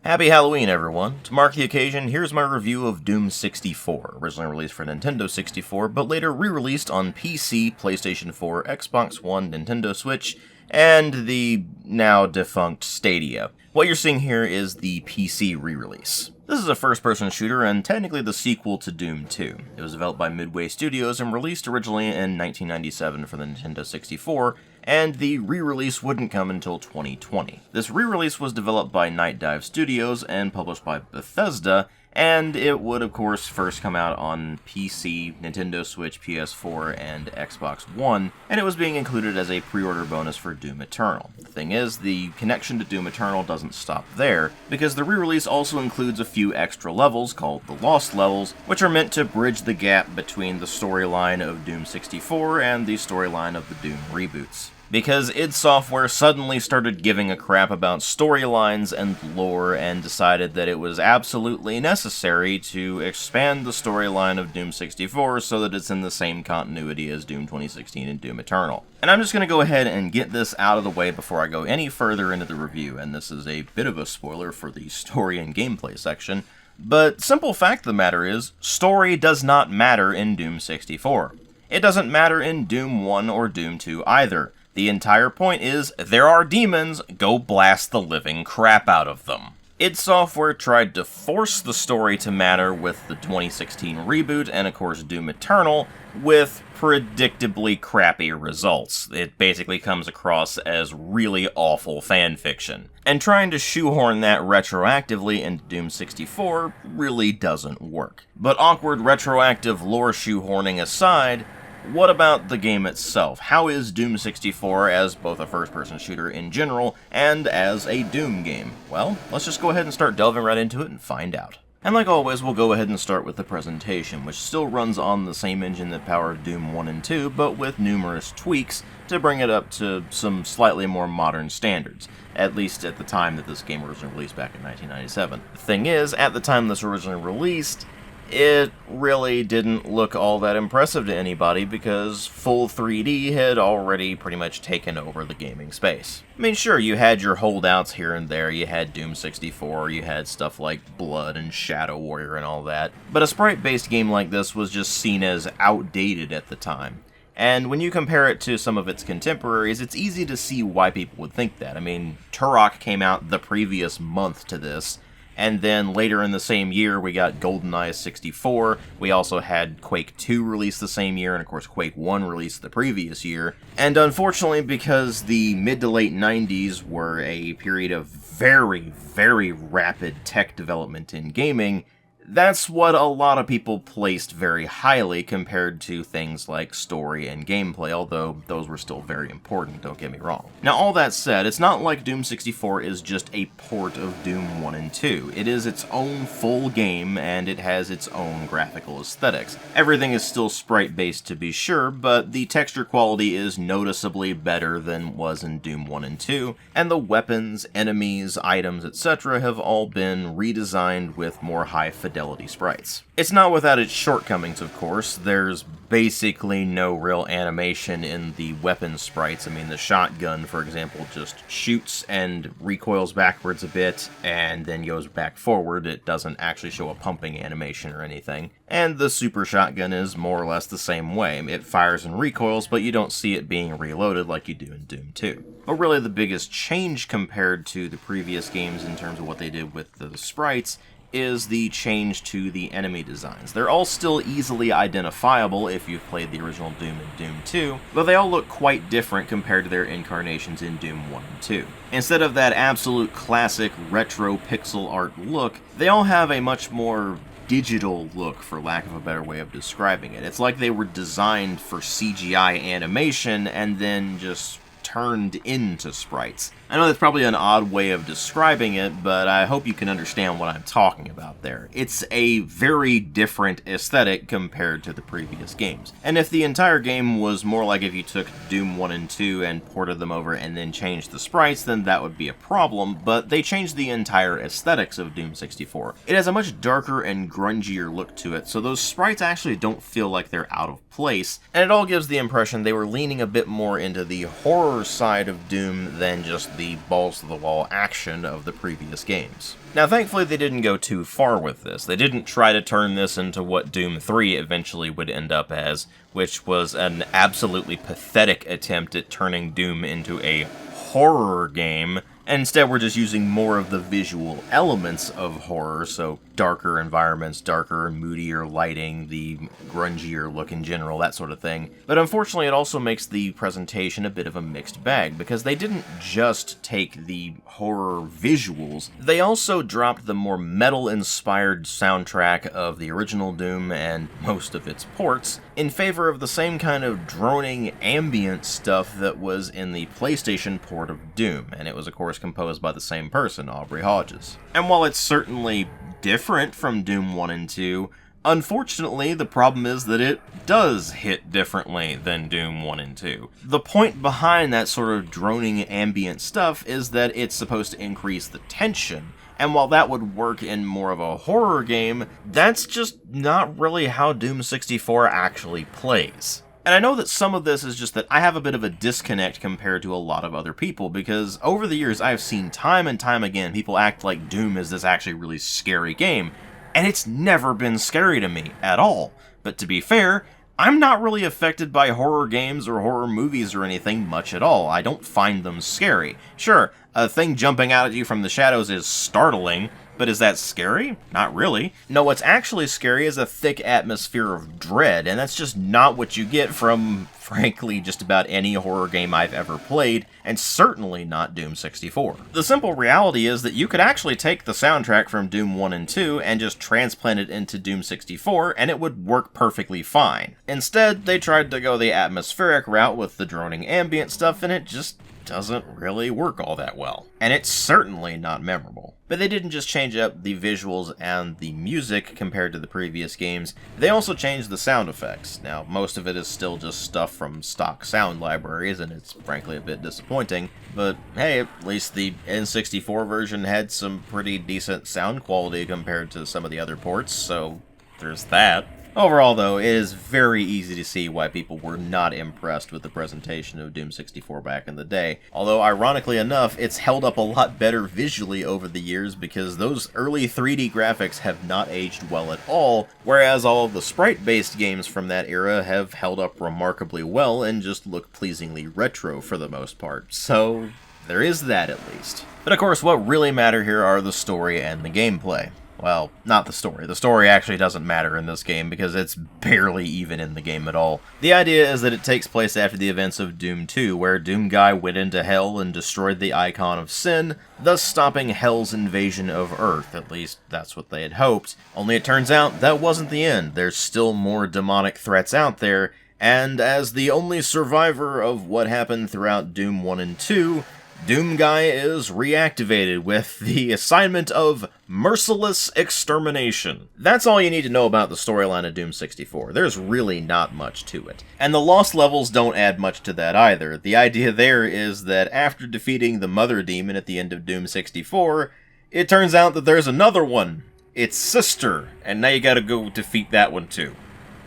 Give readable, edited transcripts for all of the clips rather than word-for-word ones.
Happy Halloween, everyone! To mark the occasion, here's my review of Doom 64, originally released for Nintendo 64, but later re-released on PC, PlayStation 4, Xbox One, Nintendo Switch, and the now-defunct Stadia. What you're seeing here is the PC re-release. This is a first-person shooter and technically the sequel to Doom 2. It was developed by Midway Studios and released originally in 1997 for the Nintendo 64, and the re-release wouldn't come until 2020. This re-release was developed by Night Dive Studios and published by Bethesda, and it would of course first come out on PC, Nintendo Switch, PS4, and Xbox One, and it was being included as a pre-order bonus for Doom Eternal. The thing is, the connection to Doom Eternal doesn't stop there, because the re-release also includes a few extra levels called the Lost Levels, which are meant to bridge the gap between the storyline of Doom 64 and the storyline of the Doom reboots. Because id Software suddenly started giving a crap about storylines and lore and decided that it was absolutely necessary to expand the storyline of Doom 64 so that it's in the same continuity as Doom 2016 and Doom Eternal. And I'm just going to go ahead and get this out of the way before I go any further into the review, and this is a bit of a spoiler for the story and gameplay section, but simple fact of the matter is, story does not matter in Doom 64. It doesn't matter in Doom 1 or Doom 2 either. The entire point is, there are demons, go blast the living crap out of them. id Software tried to force the story to matter with the 2016 reboot, and of course Doom Eternal, with predictably crappy results. It basically comes across as really awful fanfiction. And trying to shoehorn that retroactively into Doom 64 really doesn't work. But awkward retroactive lore shoehorning aside, what about the game itself? How is Doom 64 as both a first-person shooter in general and as a Doom game? Well, let's just go ahead and start delving right into it and find out. And like always, we'll go ahead and start with the presentation, which still runs on the same engine that powered Doom 1 and 2, but with numerous tweaks to bring it up to some slightly more modern standards, at least at the time that this game was released back in 1997. The thing is, at the time this originally released, it really didn't look all that impressive to anybody because full 3D had already pretty much taken over the gaming space. I mean, sure, you had your holdouts here and there, you had Doom 64, you had stuff like Blood and Shadow Warrior and all that, but a sprite-based game like this was just seen as outdated at the time. And when you compare it to some of its contemporaries, it's easy to see why people would think that. I mean, Turok came out the previous month to this, and then later in the same year, we got GoldenEye 64. We also had Quake 2 released the same year, and of course Quake 1 released the previous year. And unfortunately, because the mid to late 90s were a period of very, very rapid tech development in gaming, that's what a lot of people placed very highly compared to things like story and gameplay, although those were still very important, don't get me wrong. Now, all that said, it's not like Doom 64 is just a port of Doom 1 and 2. It is its own full game, and it has its own graphical aesthetics. Everything is still sprite-based to be sure, but the texture quality is noticeably better than was in Doom 1 and 2, and the weapons, enemies, items, etc. have all been redesigned with more high-fidelity sprites. It's not without its shortcomings, of course. There's basically no real animation in the weapon sprites. I mean, the shotgun, for example, just shoots and recoils backwards a bit, and then goes back forward. It doesn't actually show a pumping animation or anything. And the super shotgun is more or less the same way. It fires and recoils, but you don't see it being reloaded like you do in Doom 2. But really the biggest change compared to the previous games in terms of what they did with the sprites is the change to the enemy designs. They're all still easily identifiable if you've played the original Doom and Doom 2, but they all look quite different compared to their incarnations in Doom 1 and 2. Instead of that absolute classic retro pixel art look, they all have a much more digital look, for lack of a better way of describing it. It's like they were designed for CGI animation and then just turned into sprites. I know that's probably an odd way of describing it, but I hope you can understand what I'm talking about there. It's a very different aesthetic compared to the previous games. And if the entire game was more like if you took Doom 1 and 2 and ported them over and then changed the sprites, then that would be a problem, but they changed the entire aesthetics of Doom 64. It has a much darker and grungier look to it, so those sprites actually don't feel like they're out of place, and it all gives the impression they were leaning a bit more into the horror horror side of Doom than just the balls-to-the-wall action of the previous games. Now, thankfully, they didn't go too far with this. They didn't try to turn this into what Doom 3 eventually would end up as, which was an absolutely pathetic attempt at turning Doom into a horror game. Instead, we're just using more of the visual elements of horror, so darker environments, darker and moodier lighting, the grungier look in general, that sort of thing. But unfortunately, it also makes the presentation a bit of a mixed bag, because they didn't just take the horror visuals, they also dropped the more metal-inspired soundtrack of the original Doom and most of its ports, in favor of the same kind of droning ambient stuff that was in the PlayStation port of Doom, and it was of course composed by the same person, Aubrey Hodges. And while it's certainly different from Doom 1 and 2, unfortunately the problem is that it does hit differently than Doom 1 and 2. The point behind that sort of droning ambient stuff is that it's supposed to increase the tension, and while that would work in more of a horror game, that's just not really how Doom 64 actually plays. And I know that some of this is just that I have a bit of a disconnect compared to a lot of other people, because over the years I've seen time and time again people act like Doom is this actually really scary game, and it's never been scary to me at all. But to be fair, I'm not really affected by horror games or horror movies or anything much at all. I don't find them scary. Sure, a thing jumping out at you from the shadows is startling, but is that scary? Not really. No, what's actually scary is a thick atmosphere of dread, and that's just not what you get from, frankly, just about any horror game I've ever played, and certainly not Doom 64. The simple reality is that you could actually take the soundtrack from Doom 1 and 2 and just transplant it into Doom 64, and it would work perfectly fine. Instead, they tried to go the atmospheric route with the droning ambient stuff, and it just doesn't really work all that well. And it's certainly not memorable. But they didn't just change up the visuals and the music compared to the previous games, they also changed the sound effects. Now, most of it is still just stuff from stock sound libraries, and it's frankly a bit disappointing, but hey, at least the N64 version had some pretty decent sound quality compared to some of the other ports, so there's that. Overall, though, it is very easy to see why people were not impressed with the presentation of Doom 64 back in the day. Although, ironically enough, it's held up a lot better visually over the years because those early 3D graphics have not aged well at all, whereas all of the sprite-based games from that era have held up remarkably well and just look pleasingly retro for the most part. So, there is that at least. But of course, what really matter here are the story and the gameplay. Well, not the story. The story actually doesn't matter in this game because it's barely even in the game at all. The idea is that it takes place after the events of Doom 2, where Doom Guy went into Hell and destroyed the icon of sin, thus stopping Hell's invasion of Earth. At least, that's what they had hoped. Only it turns out that wasn't the end. There's still more demonic threats out there, and as the only survivor of what happened throughout Doom 1 and 2, Doom Guy is reactivated with the assignment of merciless extermination. That's all you need to know about the storyline of Doom 64. There's really not much to it. And the lost levels don't add much to that either. The idea there is that after defeating the Mother Demon at the end of Doom 64, it turns out that there's another one. Its sister. And now you gotta go defeat that one too.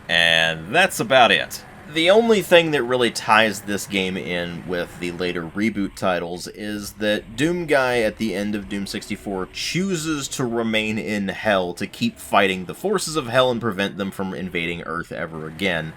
And that's about it. The only thing that really ties this game in with the later reboot titles is that Doom Guy at the end of Doom 64 chooses to remain in Hell to keep fighting the forces of Hell and prevent them from invading Earth ever again.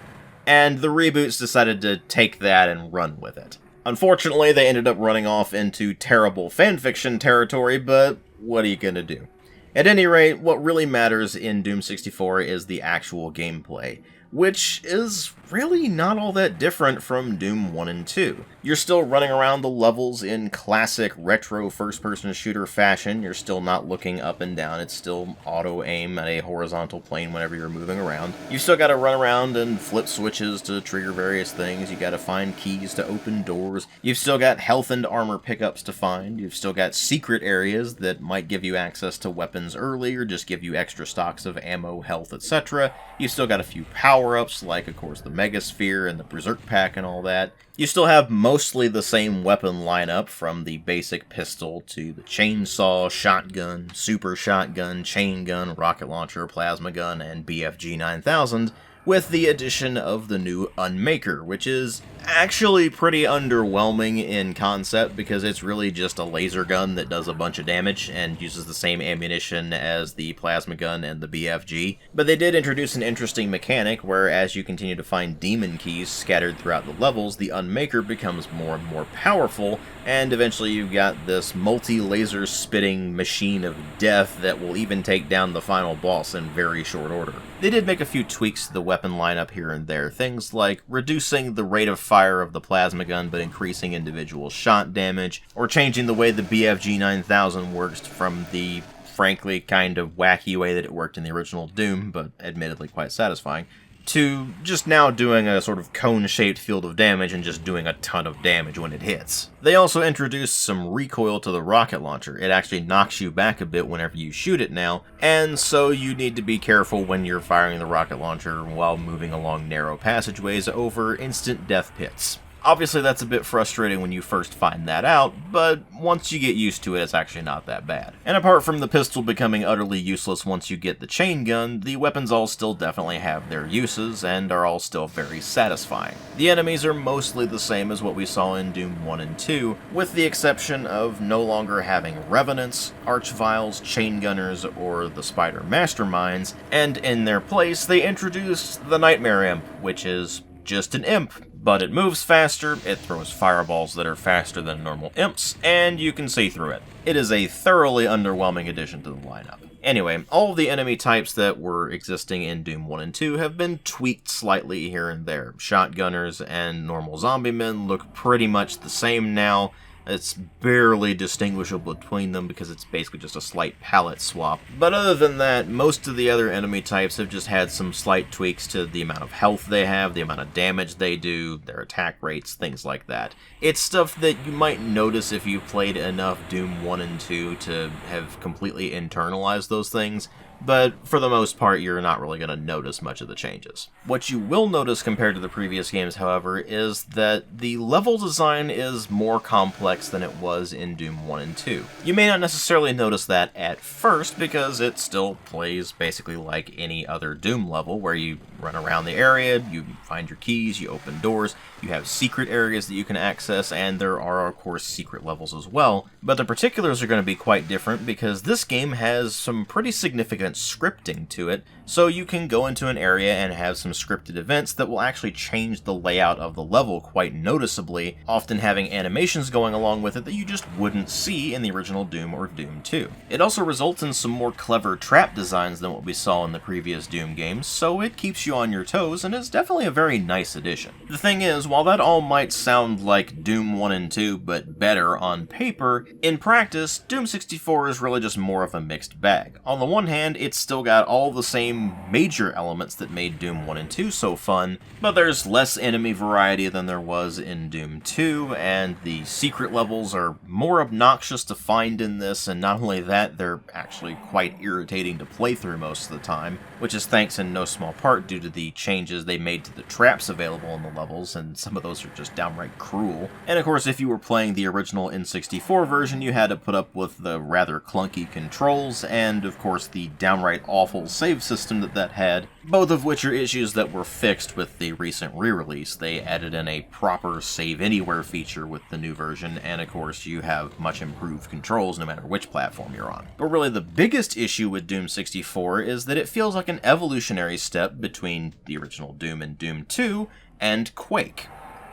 And the reboots decided to take that and run with it. Unfortunately, they ended up running off into terrible fanfiction territory, but what are you gonna do? At any rate, what really matters in Doom 64 is the actual gameplay, which is really not all that different from Doom 1 and 2. You're still running around the levels in classic retro first-person shooter fashion. You're still not looking up and down. It's still auto-aim at a horizontal plane whenever you're moving around. You've still got to run around and flip switches to trigger various things. You got to find keys to open doors. You've still got health and armor pickups to find. You've still got secret areas that might give you access to weapons early or just give you extra stocks of ammo, health, etc. You've still got a few power-ups, like, of course, the Megasphere and the Berserk Pack and all that. You still have mostly the same weapon lineup, from the basic pistol to the chainsaw, shotgun, super shotgun, chain gun, rocket launcher, plasma gun, and BFG 9000, with the addition of the new Unmaker, which is actually pretty underwhelming in concept because it's really just a laser gun that does a bunch of damage and uses the same ammunition as the plasma gun and the BFG. But they did introduce an interesting mechanic where as you continue to find demon keys scattered throughout the levels, the Unmaker becomes more and more powerful, and eventually you've got this multi-laser spitting machine of death that will even take down the final boss in very short order. They did make a few tweaks to the weapon lineup here and there, things like reducing the rate of fire of the plasma gun but increasing individual shot damage, or changing the way the BFG 9000 works from the frankly kind of wacky way that it worked in the original Doom, but admittedly quite satisfying, to just now doing a sort of cone-shaped field of damage and just doing a ton of damage when it hits. They also introduced some recoil to the rocket launcher. It actually knocks you back a bit whenever you shoot it now, and so you need to be careful when you're firing the rocket launcher while moving along narrow passageways over instant death pits. Obviously that's a bit frustrating when you first find that out, but once you get used to it, it's actually not that bad. And apart from the pistol becoming utterly useless once you get the chain gun, the weapons all still definitely have their uses, and are all still very satisfying. The enemies are mostly the same as what we saw in Doom 1 and 2, with the exception of no longer having Revenants, Archviles, Chain Gunners, or the Spider Masterminds, and in their place they introduced the Nightmare Imp, which is just an imp. But it moves faster, it throws fireballs that are faster than normal imps, and you can see through it. It is a thoroughly underwhelming addition to the lineup. Anyway, all of the enemy types that were existing in Doom 1 and 2 have been tweaked slightly here and there. Shotgunners and normal zombie men look pretty much the same now. It's barely distinguishable between them because it's basically just a slight palette swap. But other than that, most of the other enemy types have just had some slight tweaks to the amount of health they have, the amount of damage they do, their attack rates, things like that. It's stuff that you might notice if you played enough Doom 1 and 2 to have completely internalized those things, but for the most part, you're not really going to notice much of the changes. What you will notice compared to the previous games, however, is that the level design is more complex than it was in Doom 1 and 2. You may not necessarily notice that at first, because it still plays basically like any other Doom level, where you run around the area, you find your keys, you open doors, you have secret areas that you can access, and there are, of course, secret levels as well. But the particulars are going to be quite different, because this game has some pretty significant scripting to it, so you can go into an area and have some scripted events that will actually change the layout of the level quite noticeably, often having animations going along with it that you just wouldn't see in the original Doom or Doom 2. It also results in some more clever trap designs than what we saw in the previous Doom games, so it keeps you on your toes and is definitely a very nice addition. The thing is, while that all might sound like Doom 1 and 2 but better on paper, in practice, Doom 64 is really just more of a mixed bag. On the one hand, it's still got all the same major elements that made Doom 1 and 2 so fun, but there's less enemy variety than there was in Doom 2, and the secret levels are more obnoxious to find in this, and not only that, they're actually quite irritating to play through most of the time, which is thanks in no small part due to the changes they made to the traps available in the levels, and some of those are just downright cruel. And of course, if you were playing the original N64 version, you had to put up with the rather clunky controls, and of course the downright awful save system that had, both of which are issues that were fixed with the recent re-release. They added in a proper save anywhere feature with the new version, and of course you have much improved controls no matter which platform you're on. But really the biggest issue with Doom 64 is that it feels like an evolutionary step between the original Doom and Doom 2 and Quake.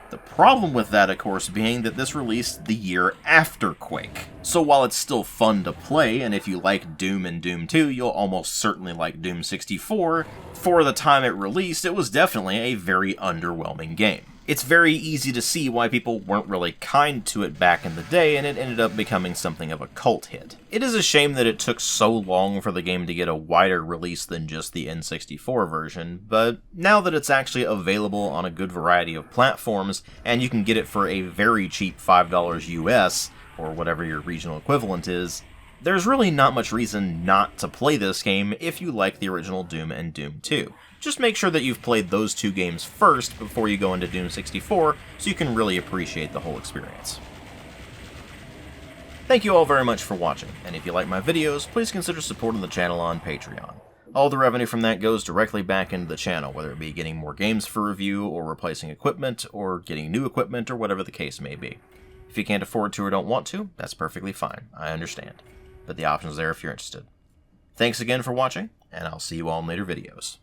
The problem with that, of course, being that this released the year after Quake. So while it's still fun to play, and if you like Doom and Doom 2, you'll almost certainly like Doom 64, for the time it released, it was definitely a very underwhelming game. It's very easy to see why people weren't really kind to it back in the day, and it ended up becoming something of a cult hit. It is a shame that it took so long for the game to get a wider release than just the N64 version, but now that it's actually available on a good variety of platforms, and you can get it for a very cheap $5 US, or whatever your regional equivalent is, there's really not much reason not to play this game if you like the original Doom and Doom 2. Just make sure that you've played those two games first before you go into Doom 64, so you can really appreciate the whole experience. Thank you all very much for watching, and if you like my videos, please consider supporting the channel on Patreon. All the revenue from that goes directly back into the channel, whether it be getting more games for review, or replacing equipment, or getting new equipment, or whatever the case may be. If you can't afford to or don't want to, that's perfectly fine. I understand. But the option's there if you're interested. Thanks again for watching, and I'll see you all in later videos.